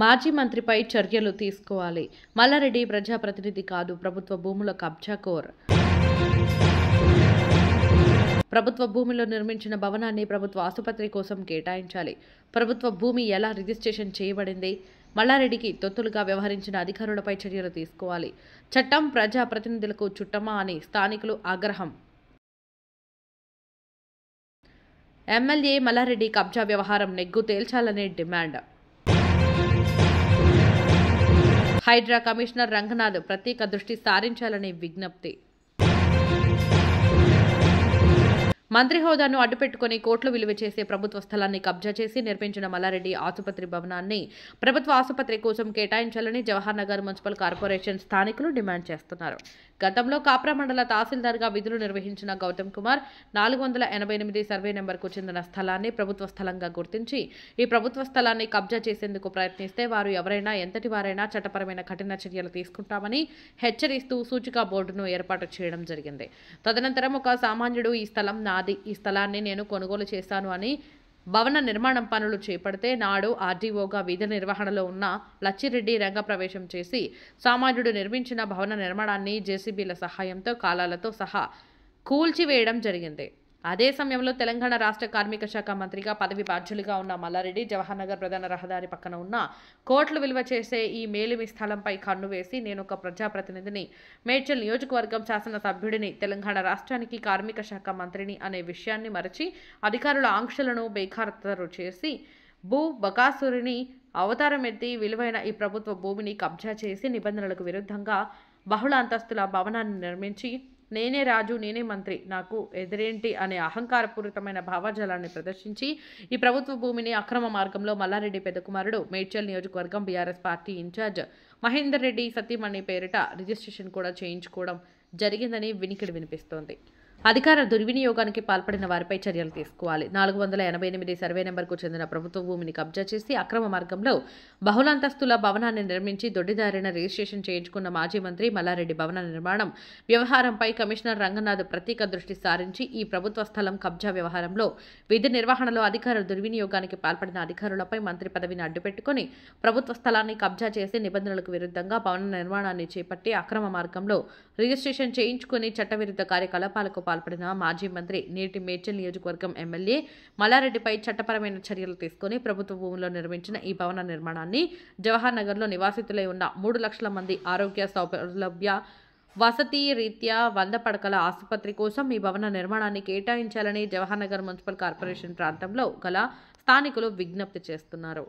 మాజీ మంత్రిపై చర్యలు తీసుకోవాలి. మల్లారెడ్డి ప్రజాప్రతినిధి కాదు, ప్రభుత్వ భూముల కబ్జాకోర్. ప్రభుత్వ భూమిలో నిర్మించిన భవనాన్ని ప్రభుత్వ ఆసుపత్రి కోసం కేటాయించాలి. ప్రభుత్వ భూమి ఎలా రిజిస్ట్రేషన్ చేయబడింది? మల్లారెడ్డికి తొత్తులుగా వ్యవహరించిన అధికారులపై చర్యలు తీసుకోవాలి. చట్టం ప్రజాప్రతినిధులకు చుట్టమా అని స్థానికులు ఆగ్రహం. ఎమ్మెల్యే మల్లారెడ్డి కబ్జా వ్యవహారం నెగ్గు తేల్చాలనే డిమాండ్. హైడ్రా కమిషనర్ రంగనాథ్ ప్రత్యేక దృష్టి సారించాలని విజ్ఞప్తి. మంత్రి హోదాను అడ్డుపెట్టుకుని కోట్లు విలువ చేసే ప్రభుత్వ స్థలాన్ని కబ్జా చేసి నిర్మించిన మల్లారెడ్డి ఆసుపత్రి భవనాన్ని ప్రభుత్వ ఆసుపత్రి కోసం కేటాయించాలని జవహర్ నగర్ మున్సిపల్ కార్పొరేషన్ స్థానికులు డిమాండ్ చేస్తున్నారు. గతంలో కాప్రా మండల తహసీల్దార్గా విధులు నిర్వహించిన గౌతమ్ కుమార్ 488 సర్వే నెంబర్కు చెందిన స్థలాన్ని ప్రభుత్వ స్థలంగా గుర్తించి ఈ ప్రభుత్వ స్థలాన్ని కబ్జా చేసేందుకు ప్రయత్నిస్తే వారు ఎవరైనా ఎంతటి వారైనా చట్టపరమైన కఠిన చర్యలు తీసుకుంటామని హెచ్చరిస్తూ సూచికా బోర్డును ఏర్పాటు చేయడం జరిగింది. తదనంతరం ఒక సామాన్యుడు ఈ స్థలం నాది, ఈ స్థలాన్ని నేను కొనుగోలు చేశాను అని భవన నిర్మాణం పనులు చేపడితే నాడు ఆర్డీఓగా విధి నిర్వహణలో ఉన్న లచ్చిరెడ్డి రంగప్రవేశం చేసి సామాన్యుడు నిర్మించిన భవన నిర్మాణాన్ని జేసీబీల సహాయంతో కాలాలతో సహా కూల్చివేయడం జరిగింది. అదే సమయంలో తెలంగాణ రాష్ట్ర కార్మిక శాఖ మంత్రిగా పదవి బాధ్యులుగా ఉన్న మల్లారెడ్డి జవహర్ నగర్ ప్రధాన రహదారి పక్కన ఉన్న కోట్లు విలువ చేసే ఈ మేలిమి స్థలంపై కన్ను వేసి నేను ఒక ప్రజాప్రతినిధిని, మేడ్చల్ నియోజకవర్గం శాసనసభ్యుడిని, తెలంగాణ రాష్ట్రానికి కార్మిక శాఖ మంత్రిని అనే విషయాన్ని మరచి అధికారుల ఆంక్షలను బేఖాతరు చేసి భూ బకాసురుని అవతారం ఎత్తి విలువైన ఈ ప్రభుత్వ భూమిని కబ్జా చేసి నిబంధనలకు విరుద్ధంగా బహుళ అంతస్తుల భవనాన్ని నిర్మించి నేనే రాజు, నేనే మంత్రి, నాకు ఎదురేంటి అనే అహంకారపూరితమైన భావజాలాన్ని ప్రదర్శించి ఈ ప్రభుత్వ భూమిని అక్రమ మార్గంలో మల్లారెడ్డి పెద్ద కుమారుడు మేడ్చల్ నియోజకవర్గం BRS party incharge Mahender Reddy సతీమణి పేరిట రిజిస్ట్రేషన్ కూడా చేయించుకోవడం జరిగిందని వినికిడి వినిపిస్తోంది. అధికార దుర్వినియోగానికి పాల్పడిన వారిపై చర్యలు తీసుకోవాలి. 488 సర్వే నెంబర్కు చెందిన ప్రభుత్వ భూమిని కబ్జా చేసి అక్రమ మార్గంలో బహుళంతస్తుల భవనాన్ని నిర్మించి దొడ్డిదారిన రిజిస్ట్రేషన్ చేయించుకున్న మాజీ మంత్రి మల్లారెడ్డి భవన నిర్మాణం వ్యవహారంపై కమిషనర్ రంగనాథ్ ప్రత్యేక దృష్టి సారించి ఈ ప్రభుత్వ స్థలం కబ్జా వ్యవహారంలో విధి నిర్వహణలో అధికార దుర్వినియోగానికి పాల్పడిన అధికారులపై మంత్రి పదవిని అడ్డుపెట్టుకుని ప్రభుత్వ స్థలాన్ని కబ్జా చేసి నిబంధనలకు విరుద్ధంగా భవన నిర్మాణాన్ని చేపట్టి అక్రమ మార్గంలో రిజిస్ట్రేషన్ చేయించుకుని చట్టవిరుద్ధ కార్యకలాపాలకు పాల్పడిన మాజీ మంత్రి నేటి మేడ్చల్ నియోజకవర్గం ఎమ్మెల్యే మల్లారెడ్డిపై చట్టపరమైన చర్యలు తీసుకుని ప్రభుత్వ భూమిలో నిర్మించిన ఈ భవన నిర్మాణాన్ని జవహర్ నగర్లో నివాసితులై ఉన్న 3 లక్షల మంది ఆరోగ్య సౌలభ్య వసతి రీత్యా 100 పడకల ఆసుపత్రి కోసం ఈ భవన నిర్మాణాన్ని కేటాయించాలని జవహర్ నగర్ మున్సిపల్ కార్పొరేషన్ ప్రాంతంలో గల స్థానికులు విజ్ఞప్తి చేస్తున్నారు.